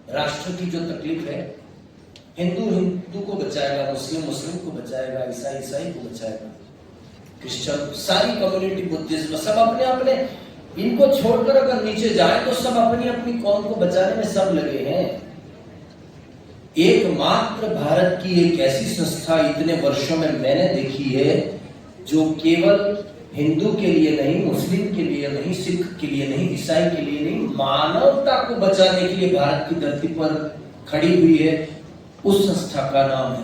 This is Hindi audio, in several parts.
राष्ट्र की जो तकलीफ है, हिंदू हिंदू को बचाएगा, मुस्लिम मुस्लिम को बचाएगा, ईसाई ईसाई को बचाएगा, क्रिश्चियन, सारी कम्युनिटी, बुद्धिज्म, सब अपने अपने, इनको छोड़कर अगर नीचे जाए तो सब अपनी अपनी कौम को बचाने में सब लगे हैं। एकमात्र भारत की एक ऐसी संस्था इतने वर्षों में मैंने देखी है जो केवल हिंदू के लिए नहीं, मुस्लिम के लिए नहीं, सिख के लिए नहीं, ईसाई के लिए नहीं, मानवता को बचाने के लिए भारत की धरती पर खड़ी हुई है। उस संस्था का नाम है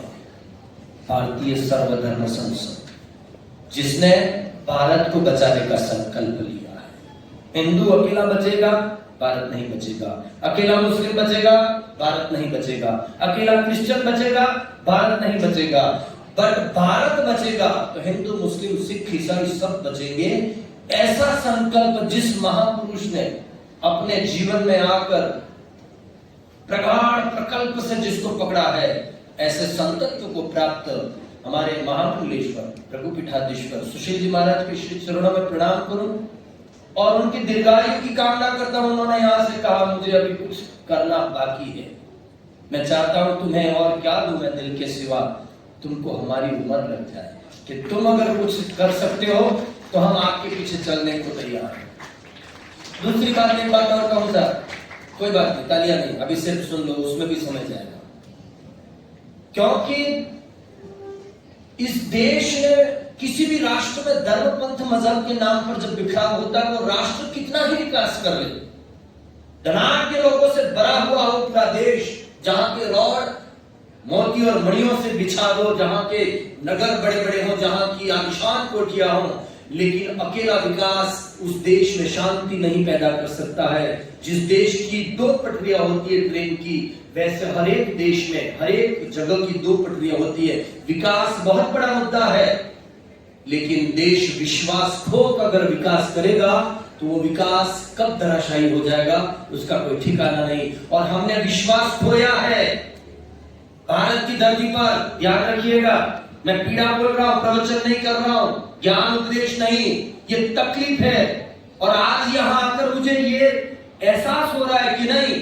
भारतीय सर्वधर्म संसद, जिसने भारत को बचाने का संकल्प लिया है। हिंदू अकेला बचेगा, भारत नहीं बचेगा। अकेला मुस्लिम बचेगा, भारत नहीं बचेगा। अकेला क्रिश्चियन बचेगा, भारत नहीं बचेगा। बट भारत बचेगा तो हिंदू मुस्लिम सिख ईसाई सब बचेंगे। ऐसा संकल्प जिस महापुरुष ने अपने जीवन में आकर प्रगाढ़ प्रकल्प से जिसको पकड़ा है, ऐसे संतत्व को प्राप्त हमारे महाकुलेश्वर प्रभु पीठाधीश्वर सुशील जी महाराज के श्री चरणों में प्रणाम करूं और उनकी दीर्घायु की कामना करता हूं। उन्होंने यहां से कहा मुझे अभी कुछ करना बाकी है, मैं चाहता हूं तुम्हें और क्या दूं मैं दिल के सिवा, तुमको हमारी उम्र लग जाए कि तुम अगर कुछ कर सकते हो तो हम आपके पीछे चलने को तैयार हैं। दूसरी बात, एक बात और कहूं सर, कोई बात नहीं, तालियां नहीं, अभी सिर्फ सुन लो, उसमें भी समझ जाएगा। क्योंकि इस देश में किसी भी राष्ट्र में धर्म पंथ मजहब के नाम पर जब बिखराव होता है, वो राष्ट्र कितना ही विकास कर ले, धनाढ्य लोगों से भरा हुआ हो पूरा देश, जहां के रॉड मोती और मणियों से बिछा दो, जहां के नगर बड़े बड़े हो, जहां की आलिशान कोठियां हो, लेकिन अकेला विकास उस देश में शांति नहीं पैदा कर सकता है। जिस देश की दो पटरियां होती है ट्रेन की, वैसे हर एक देश में हर एक जगह की दो पटरियां होती है। विकास बहुत बड़ा मुद्दा है, लेकिन देश विश्वास खोकर अगर विकास करेगा तो वो विकास कब धराशायी हो जाएगा उसका कोई ठिकाना नहीं। और हमने विश्वास खोया है भारत की धरती पर, याद रखिएगा। मैं पीड़ा बोल रहा हूं, प्रवचन नहीं कर रहा हूं, ज्ञान उपदेश नहीं, ये तकलीफ है। और आज यहां आकर मुझे ये एहसास हो रहा है कि नहीं,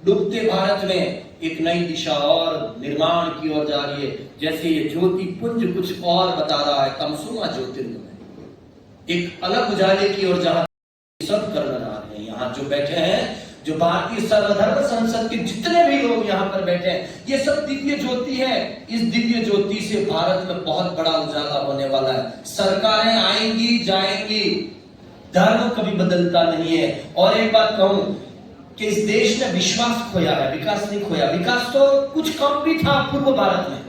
डूबते भारत में एक नई दिशा और निर्माण की ओर जा रही है। जैसे ये ज्योति पुंज कुछ और बता रहा है, तमसुमा ज्योतिर्गमय, एक अलग उजाले की ओर जहां सब कर रहा है। यहाँ जो बैठे हैं, जो भारतीय सर्वधर्म संसद के जितने भी लोग यहाँ पर बैठे हैं, ये सब दिव्य ज्योति है। इस दिव्य ज्योति से भारत में बहुत बड़ा उजाला होने वाला है। सरकारें आएंगी जाएंगी, धर्म कभी बदलता नहीं है। और एक बात कहूं कि इस देश ने विश्वास खोया है, विकास नहीं खोया। विकास तो कुछ कम भी था पूर्व भारत में,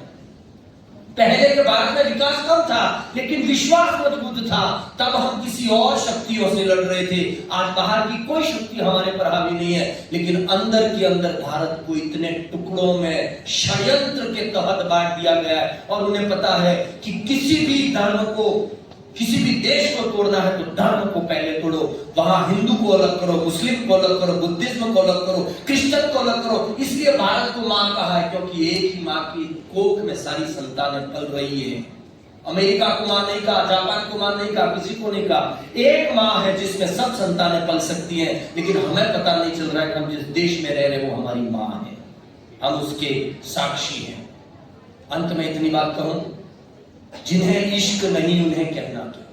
पहले के भारत में विकास कम था, लेकिन विश्वास मजबूत था। तब हम किसी और शक्तियों से लड़ रहे थे। आज बाहर की कोई शक्ति हमारे पर हावी नहीं है, लेकिन अंदर के अंदर भारत को इतने टुकड़ों में षड्यंत्र के तहत बांट दिया गया है। और उन्हें पता है कि किसी भी धर्म को, किसी भी देश को तोड़ना है तो धर्म को पहले तोड़ो। वहां हिंदू को अलग करो, मुस्लिम को अलग करो, बुद्धिज्म को अलग करो, क्रिश्चियन को अलग करो। इसलिए भारत को मां कहा है, क्योंकि एक ही मां की कोख में सारी संतानें पल रही है। अमेरिका को मां नहीं कहा, जापान को मां नहीं कहा, किसी को नहीं कहा। एक मां है जिसमें सब संतानें पल सकती हैं। लेकिन हमें पता नहीं चल रहा है कि हम जिस देश में रह रहे वो हमारी मां है, हम उसके साक्षी हैं। अंत में इतनी बात कहूं, जिन्हें इश्क नहीं उन्हें कहना क्या,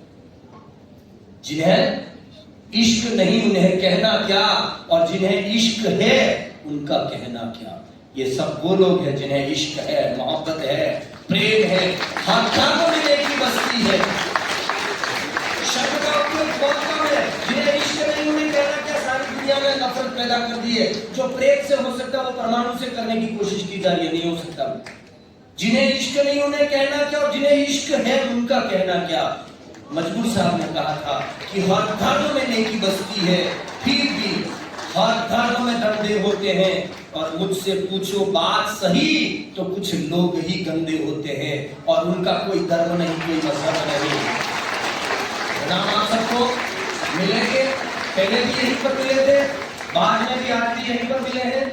जिन्हें इश्क नहीं उन्हें कहना क्या, और जिन्हें इश्क है उनका कहना क्या। ये सब वो लोग हैं जिन्हें इश्क है, मोहब्बत है, प्रेम है, हर धर्म में एक ही बस्ती है। शब्द का उपयोग बहुत कम है। जिन्हें इश्क नहीं उन्हें कहना क्या, सारी दुनिया में नफरत पैदा कर दी है। जो प्रेम से हो सकता है वो परमाणु से करने की कोशिश की जा रही है, नहीं हो सकता। जिन्हें इश्क नहीं उन्हें कहना क्या, और जिन्हें इश्क है उनका कहना क्या। मजबूर साहब ने कहा था कि हर धर्म में नेकी बसती है, फिर भी हर धर्म में धंधे होते हैं। और मुझसे पूछो बात सही तो कुछ लोग ही गंदे होते हैं, और उनका कोई धर्म नहीं, कोई मजहब नहीं। नाम आप सबको मिलेंगे, पहले भी यहीं पर मिले थे, बाद में भी आज भी यहीं पर मिले हैं।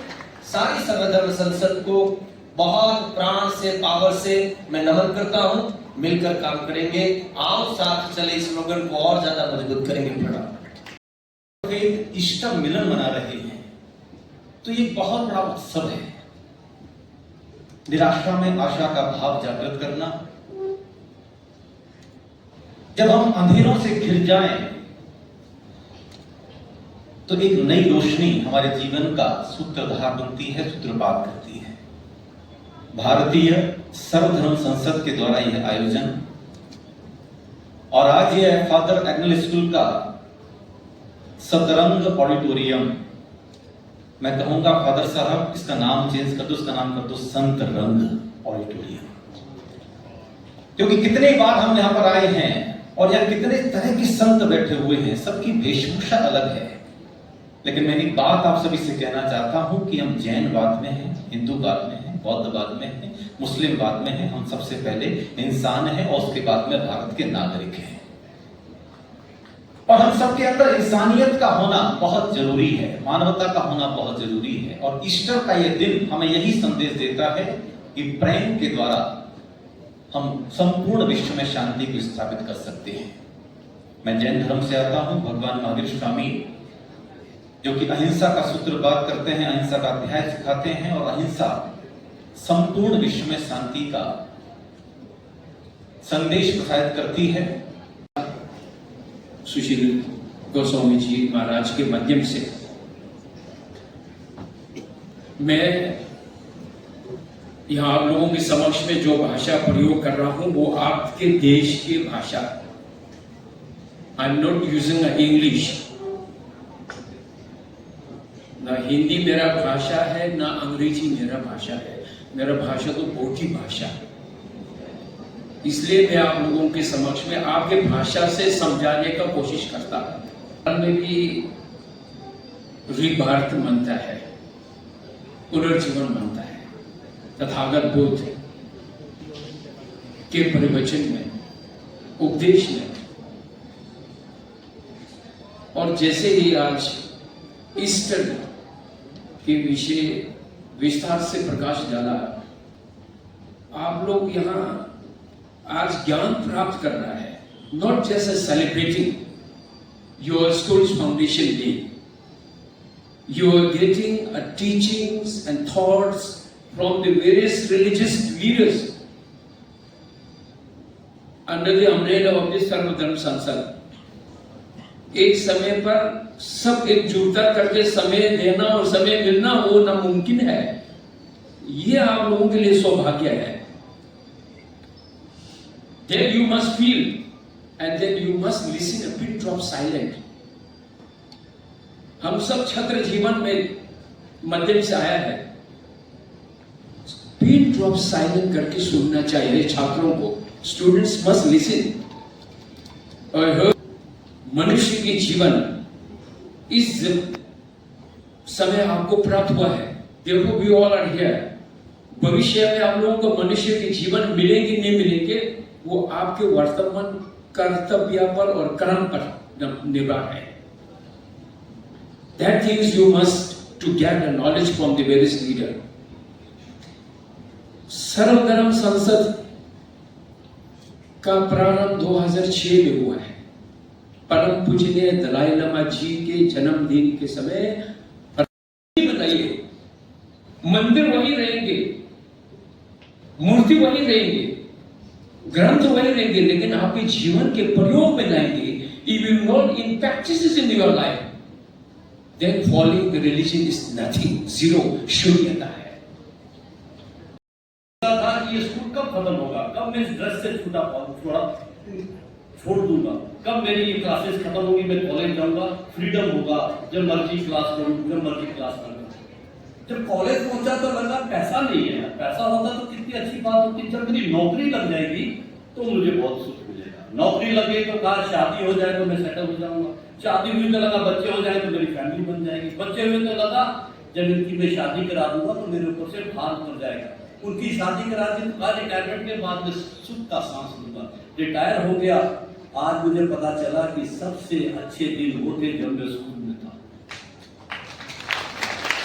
सारी सर्वधर्म संसद को बहुत प्राण से, पावर से मैं नमन करता हूं। मिलकर काम करेंगे, आओ साथ चले, इस स्लोगन को और ज्यादा मजबूत करेंगे। इष्ट मिलन मना रहे हैं, तो ये बहुत बड़ा उत्सव है। निराशा में आशा का भाव जागृत करना, जब हम अंधेरों से घिर जाएं तो एक नई रोशनी हमारे जीवन का सूत्रधार बनती है, सूत्रपात करती है। भारतीय सर्वधर्म संसद के द्वारा यह आयोजन, और आज यह फादर एग्नेल स्कूल का सतरंग ऑडिटोरियम, मैं कहूंगा फादर साहब इसका नाम चेंज कर दो, इसका नाम कर दो संत रंग ऑडिटोरियम, क्योंकि कितने बार हम यहां पर आए हैं और यहां कितने तरह के संत बैठे हुए हैं, सबकी वेशभूषा अलग है। लेकिन मैं एक बात आप सभी से कहना चाहता हूं कि हम जैनवाद में हैं, हिंदूवाद में हैं, बौद्धवाद में हैं, मुस्लिमवाद में हैं, हम सबसे पहले इंसान हैं और उसके बाद में भारत के नागरिक हैं। और हम सबके अंदर इंसानियत का होना बहुत जरूरी है, मानवता का होना बहुत जरूरी है। और ईस्टर का यह दिन हमें यही संदेश देता है कि प्रेम के द्वारा हम संपूर्ण विश्व में शांति को स्थापित कर सकते हैं। मैं जैन धर्म से आता हूं। भगवान महावीर स्वामी जो कि अहिंसा का सूत्रपात करते हैं, अहिंसा का अध्याय सिखाते हैं, और अहिंसा संपूर्ण विश्व में शांति का संदेश प्रसारित करती है। सुशील गोस्वामी जी महाराज के माध्यम से मैं यहाँ आप लोगों के समक्ष में जो भाषा प्रयोग कर रहा हूं वो आपके देश की भाषा। I am not using English. ना हिंदी मेरा भाषा है, ना अंग्रेजी मेरा भाषा है। मेरा भाषा तो बोटी भाषा है। इसलिए मैं आप लोगों के समक्ष में आपके भाषा से समझाने का कोशिश करता हूं। में भी रीबर्थ मनता है, पुनर्जीवन मनता है। तथागत बुद्ध के प्रवचन में, उपदेश में, और जैसे ही आज ईस्टर के विषय विस्तार से प्रकाश डाला, आप लोग यहाँ आज ज्ञान प्राप्त कर रहा है। Not just celebrating your school's foundation day, you are getting a teachings and thoughts from the various religious leaders under the umbrella of this सर्वधर्म संसद। एक समय पर सब एकजुटता करके समय देना और समय मिलना वो नामुमकिन है। ये आप लोगों के लिए सौभाग्य है। Then you must feel and then you must listen a bit of silent। हम सब छत्र जीवन में मध्यम से आया है। पिन ड्रॉप साइलेंट करके सुनना चाहिए छात्रों को। Students must listen. और मनुष्य के जीवन इस समय आपको प्राप्त हुआ है। देखो वी ऑल आर हियर। भविष्य में आप लोगों को मनुष्य के जीवन मिलेंगे नहीं मिलेंगे, वो आपके वर्तमान कर्तव्य पर और कर्म पर निर्भर है। That things you must to get the knowledge from the various leader। सर्वधर्म संसद का प्रारंभ 2006 में हुआ है। परम पूजनीय दलाई लामा जी के जन्मदिन के समय बनाइए। मंदिर वही रहेंगे, मूर्ति वही रहेंगे, ग्रंथ वही रहेंगे, लेकिन आपके जीवन के प्रयोग में लाएंगे। If you not in practices in your life, then following the religion is nothing, zero, शून्यता है। ये स्कूल कब खत्म होगा, कब मैं इस ड्रेस से छोड़ दूंगा, कब मेरी ये क्लासेस खत्म होगी, मैं कॉलेज जाऊंगा, फ्रीडम होगा, जब मर्जी क्लास करूं, जब मर्जी क्लास करूं। जब कॉलेज पहुंचा तो लगा पैसा नहीं है। पैसा होता तो कितनी अच्छी बात होती। जब मेरी नौकरी लग जाएगी तो मुझे बहुत सुख मिलेगा। नौकरी लगे तो कहा शादी हो जाए तो मैं सेटल हो जाऊंगा। शादी हुई तो लगा बच्चे हो जाए तो मेरी फैमिली बन जाएगी। बच्चे हुए तो लगा जब इनकी मैं शादी करा दूंगा तो मेरे ऊपर से भार उतर जाएगा। उनकी शादी करा दी तो कहा रिटायरमेंट के बाद में सुख का सांस लूंगा। रिटायर हो गया। आज मुझे पता चला कि सबसे अच्छे दिन वो थे जब मैं स्कूल में था।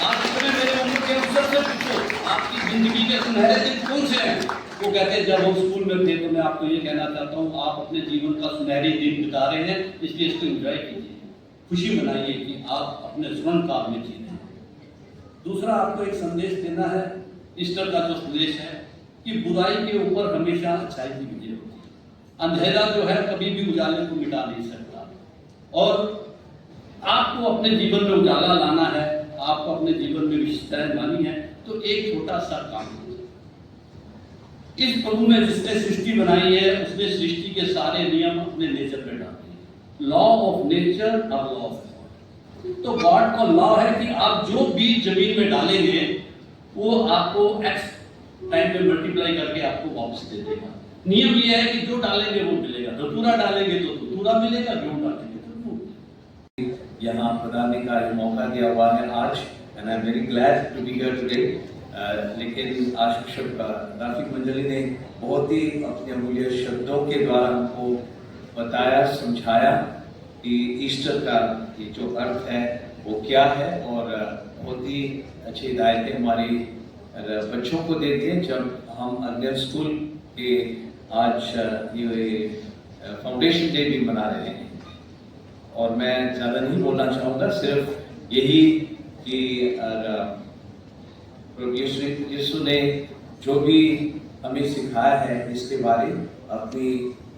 आज इतने मेरे उम्र के अफसर से पूछो आपकी जिंदगी के सुनहरे दिन कौन से हैं, वो कहते हैं जब हम स्कूल में थे। तो मैं आपको ये कहना चाहता हूँ, आप अपने जीवन का सुनहरी दिन बिता रहे हैं, इसलिए इसको एंजॉय कीजिए, खुशी मनाइए कि आप अपने स्वर्ण काल में जी रहे हैं। दूसरा आपको एक संदेश देना है, ईस्टर का जो संदेश है कि बुराई के ऊपर हमेशा अच्छाई की विजय होती है। अंधेरा जो है कभी भी उजाले को मिटा नहीं सकता, और आपको अपने जीवन में उजाला लाना है, आपको अपने जीवन में विशेषताएं लानी है, तो एक छोटा सा काम करो। इस प्रभु ने जिसने सृष्टि बनाई है उसने सृष्टि के सारे नियम अपने नेचर में डाले हैं। लॉ ऑफ नेचर और लॉ ऑफ गॉड। तो गॉड का लॉ है कि आप जो बीज जमीन में डालेंगे वो आपको एक्स टाइम में मल्टीप्लाई करके आपको वापस दे देगा। नियम ये है कि जो डालेंगे वो मिलेगा, धतूरा डालेंगे तो धतूरा मिलेगा, गेहूं डालेंगे तो गेहूं। यहाँ बताने का मौका दिया हुआ है आज, and I am very glad to be here today. लेकिन आज राफिक मंजली ने बहुत ही अपने अमूल्य शब्दों के द्वारा हमको बताया, समझाया कि ईस्टर का ये जो अर्थ है वो क्या है, और बहुत ही अच्छी हिदायतें हमारी बच्चों को दे दिए। जब हम अगेन स्कूल के आज ये फाउंडेशन डे भी मना रहे हैं, और मैं ज़्यादा नहीं बोलना चाहूँगा, सिर्फ यही कि यीशु ने जो भी हमें सिखाया है इसके बारे अपनी